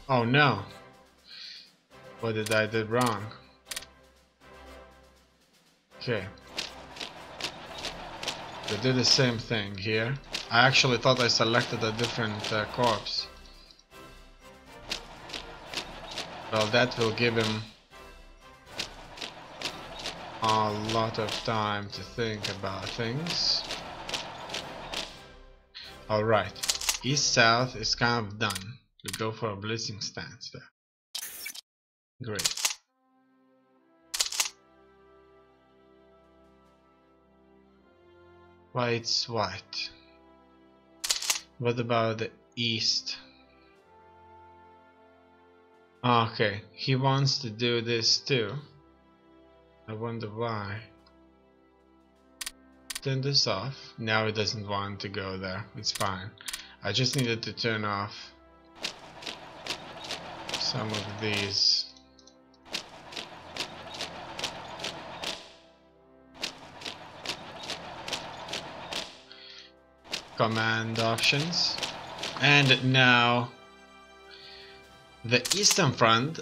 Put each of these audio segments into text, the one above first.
Oh no! What did I do wrong? Okay. We do the same thing here. I actually thought I selected a different corpse. Well, that will give him a lot of time to think about things. Alright, east-south is kind of done. We go for a blitzing stance there. Great. White's white. What about the east? Okay, he wants to do this too. I wonder why. Turn this off. Now he doesn't want to go there. It's fine. I just needed to turn off some of these. Command options. And now the eastern front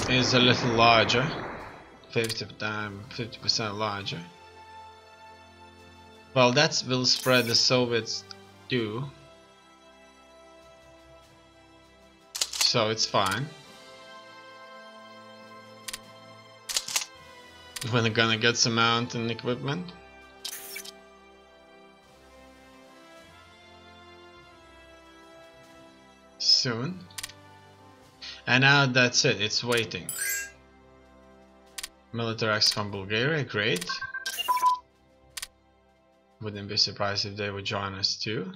is a little larger. 50% larger. Well, that will spread the Soviets too. So it's fine. We're gonna get some mountain equipment. Soon. And now that's it, it's waiting. Military access from Bulgaria, great. Wouldn't be surprised if they would join us too.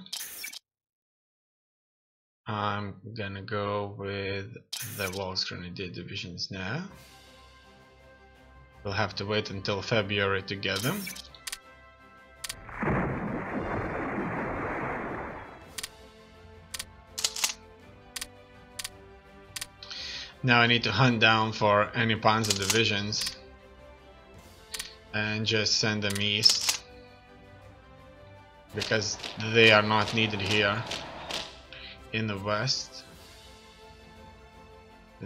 I'm gonna go with the Waltz Grenadier divisions now. We'll have to wait until February to get them. Now I need to hunt down for any Panzer divisions and just send them east, because they are not needed here in the west.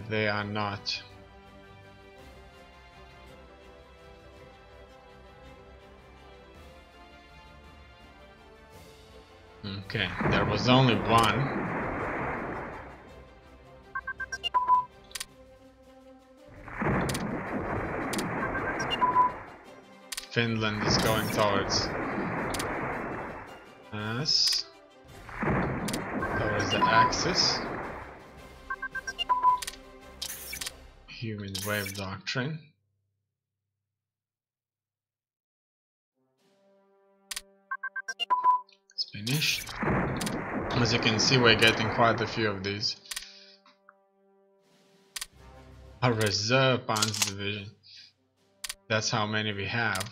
They are not. Okay, there was only one. Finland is going towards us, towards the Axis. Human wave doctrine. It's finished. As you can see, we're getting quite a few of these. A reserve Panzer division. That's how many we have.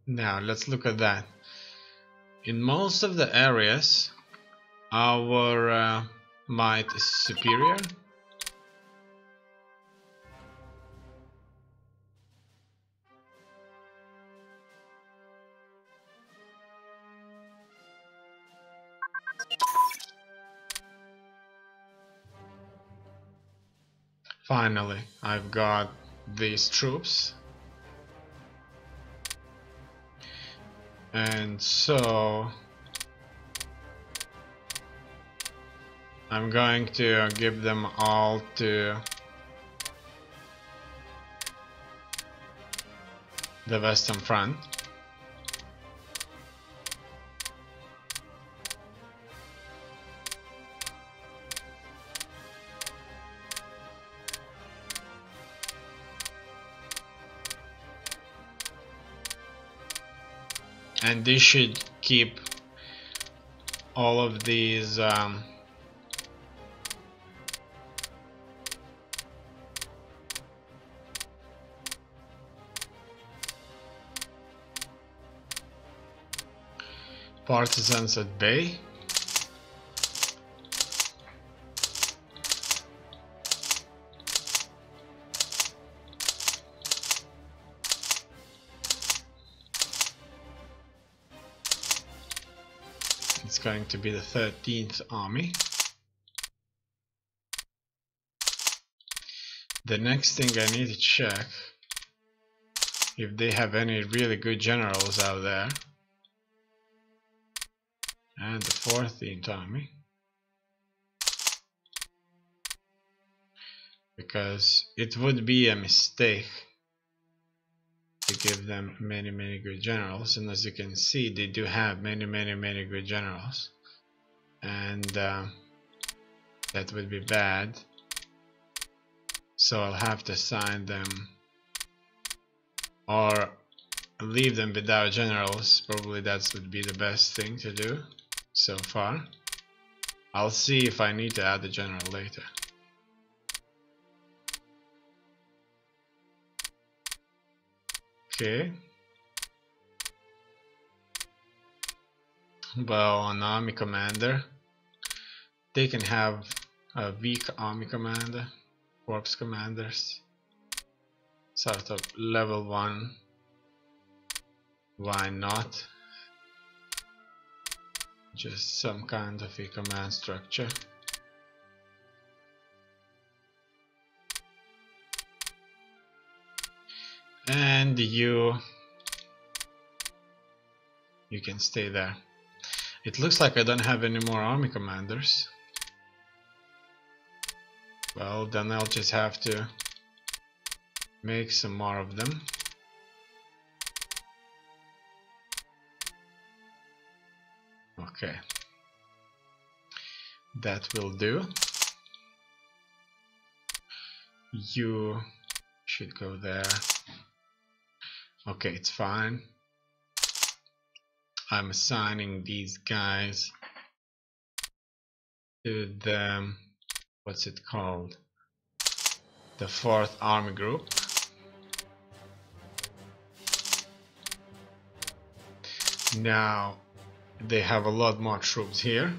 Now let's look at that. In most of the areas, our might is superior. Finally, I've got these troops. And so I'm going to give them all to the Western Front. And this should keep all of these partisans at bay. It's going to be the 13th Army. The next thing I need to check if they have any really good generals out there. And the 14th Army. Because it would be a mistake to give them many good generals, and as you can see they do have many good generals, and that would be bad, so I'll have to assign them or leave them without generals. Probably that would be the best thing to do so far. I'll see if I need to add a general later. Okay. Well, an army commander, they can have a weak army commander, corps commanders, sort of level 1. Why not? Just some kind of a command structure. And you can stay there. It looks like I don't have any more army commanders. Well, then I'll just have to make some more of them. Okay, that will do. You should go there. Okay, it's fine. I'm assigning these guys to the, what's it called? The 4th Army Group. Now they have a lot more troops here.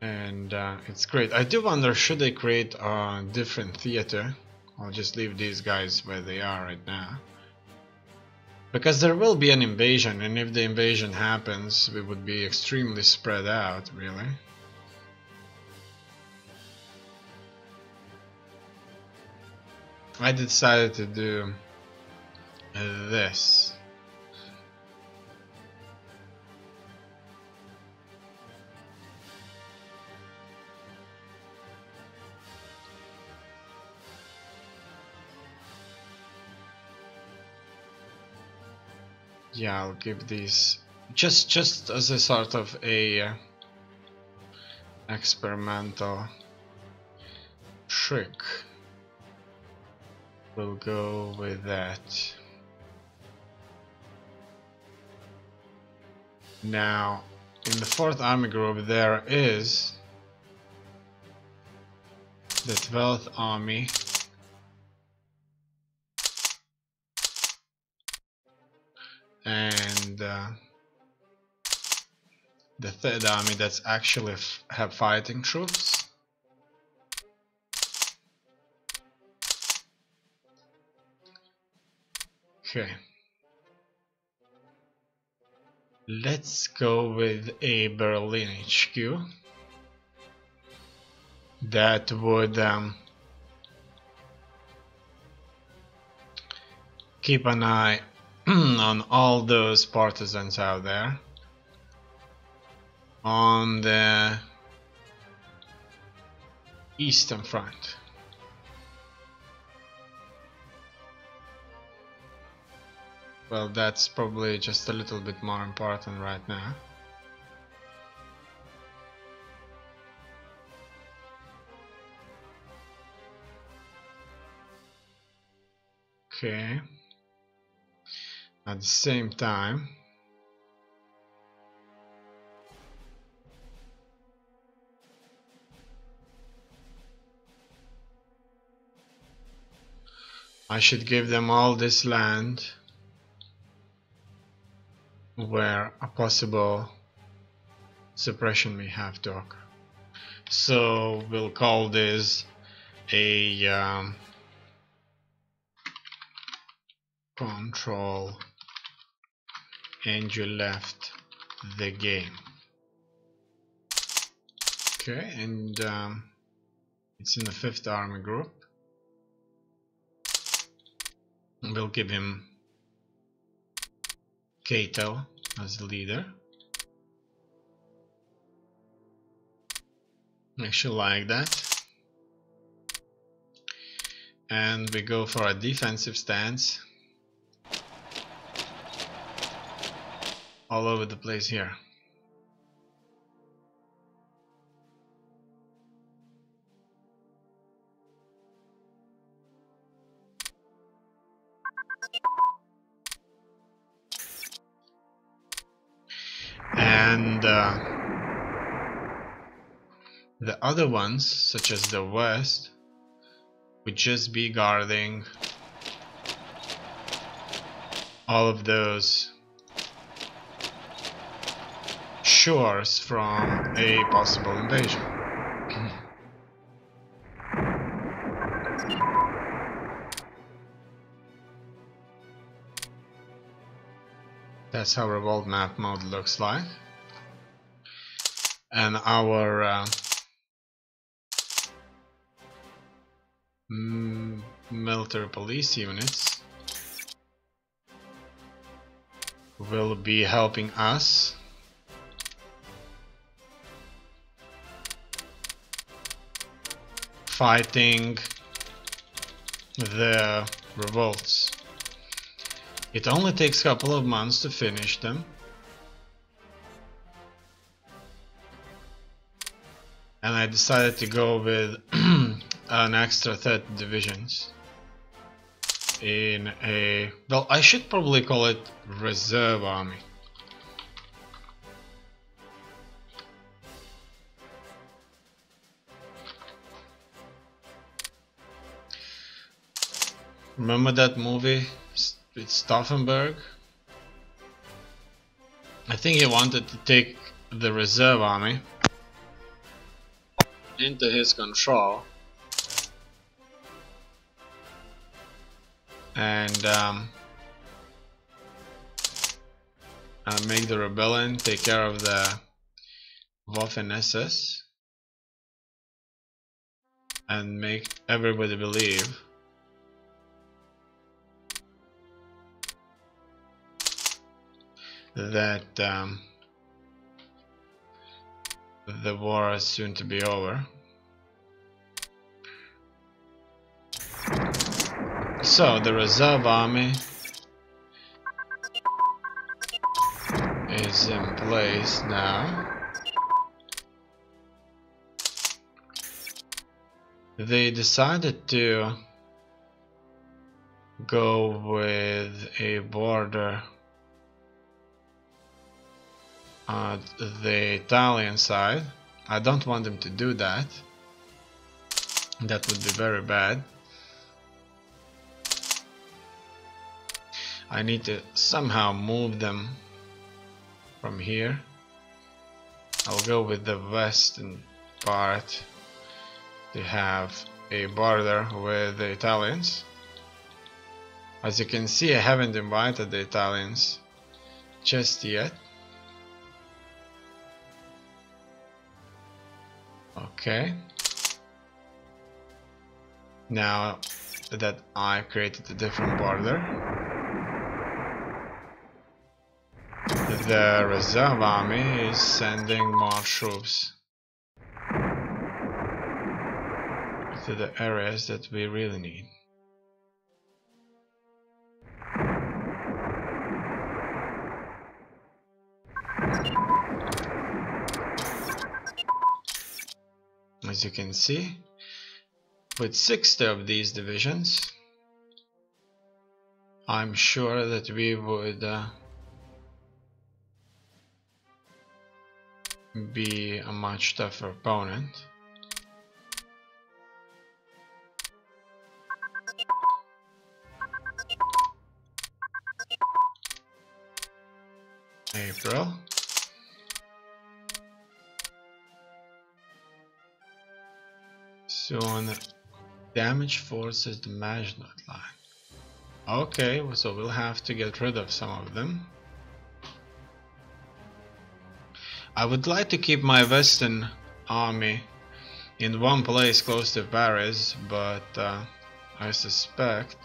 And it's great. I do wonder, should they create a different theater? I'll just leave these guys where they are right now. Because there will be an invasion, and if the invasion happens, we would be extremely spread out, really. I decided to do this. Yeah, I'll give these just as a sort of a experimental trick. We'll go with that. Now, in the 4th Army Group there is the 12th Army, and the 3rd Army that's actually have fighting troops. Okay. Let's go with a Berlin HQ. That would keep an eye on all those partisans out there on the Eastern Front. Well, that's probably just a little bit more important right now. Okay. At the same time, I should give them all this land where a possible suppression may have to occur. So we'll call this a control and you left the game. Okay, and it's in the 5th Army Group. We'll give him Cato as the leader. Actually like that. And we go for a defensive stance. All over the place here. And the other ones, such as the West, would just be guarding all of those shores from a possible invasion. That's how revolt map mode looks like. And our military police units will be helping us fighting the revolts. It only takes a couple of months to finish them. And I decided to go with an extra 30 divisions in a, well, I should probably call it reserve army. Remember that movie with Stauffenberg? I think he wanted to take the reserve army into his control and make the rebellion take care of the Waffen-SS and make everybody believe that the war is soon to be over. So the reserve army is in place now. They decided to go with a border on the Italian side. I don't want them to do that. That would be very bad. I need to somehow move them from here. I'll go with the western part to have a border with the Italians. As you can see, I haven't invited the Italians just yet. Okay. Now that I created a different border, the reserve army is sending more troops to the areas that we really need. As you can see, with 60 of these divisions, I'm sure that we would be a much tougher opponent. April. Soon damage forces the Maginot Line. Okay, so we'll have to get rid of some of them. I would like to keep my Western army in one place close to Paris, but I suspect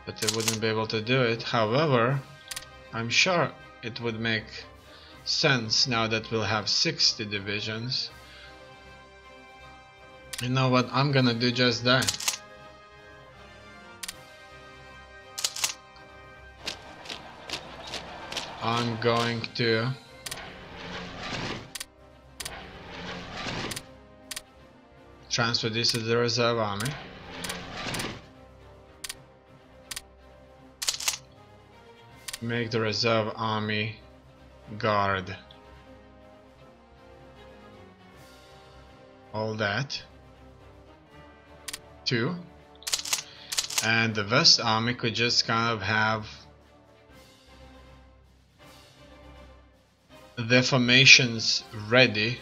that they wouldn't be able to do it. However, I'm sure it would make sense now that we'll have 60 divisions. You know what, I'm gonna do just that. I'm going to transfer this to the reserve army. Make the reserve army guard all that. 2. And the West army could just kind of have their formations ready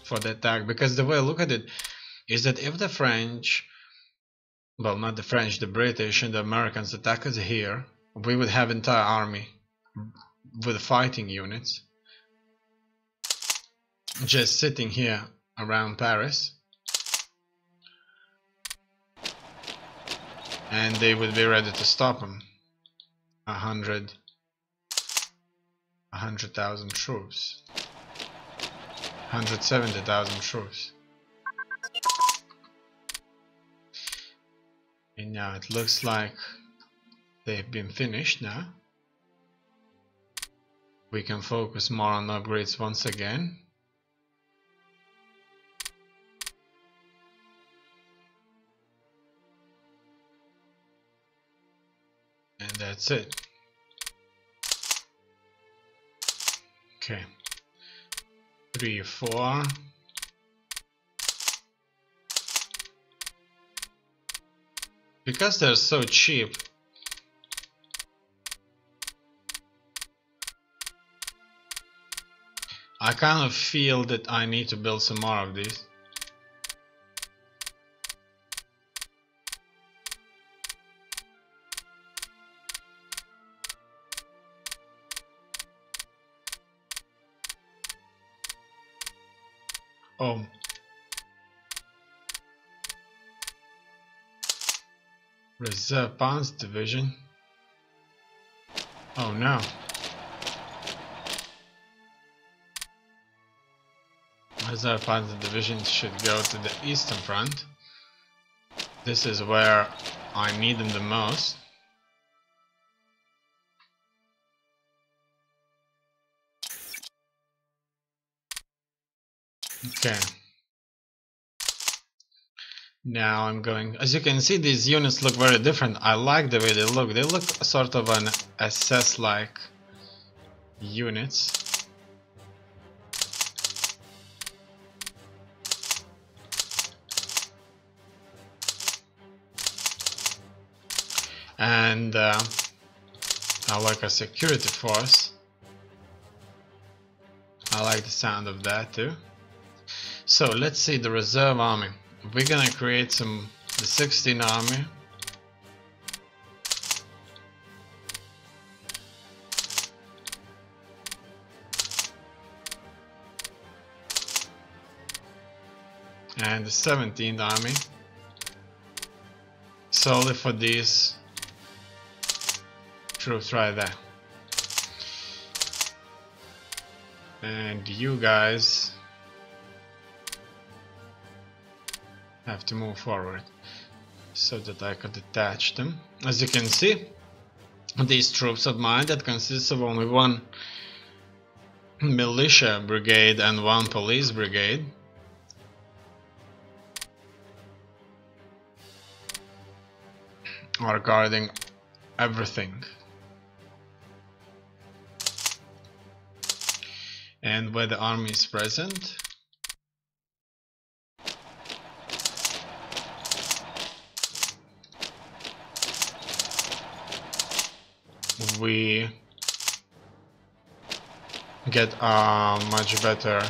for the attack, because the way I look at it is that if the French, well, not the French, the British and the Americans attack us here, we would have entire army with fighting units just sitting here around Paris, and they would be ready to stop them. 100,000 troops, 170,000 troops. And now it looks like they've been finished now. We can focus more on upgrades once again. And that's it. Okay. 3, 4. Because they're so cheap, I kind of feel that I need to build some more of these. Oh. Reserve Panzer Division. Oh no. Reserve Panzer Division should go to the Eastern Front. This is where I need them the most. Okay. Now I'm going, as you can see, these units look very different. I like the way they look. They look sort of an SS-like units. And I like a security force. I like the sound of that too. So let's see the reserve army. We're gonna create the 16 army. And the 17th army. Solely for these troops right there. And you guys have to move forward so that I could attach them. As you can see, these troops of mine that consists of only one militia brigade and one police brigade are guarding everything. And where the army is present, we get a much better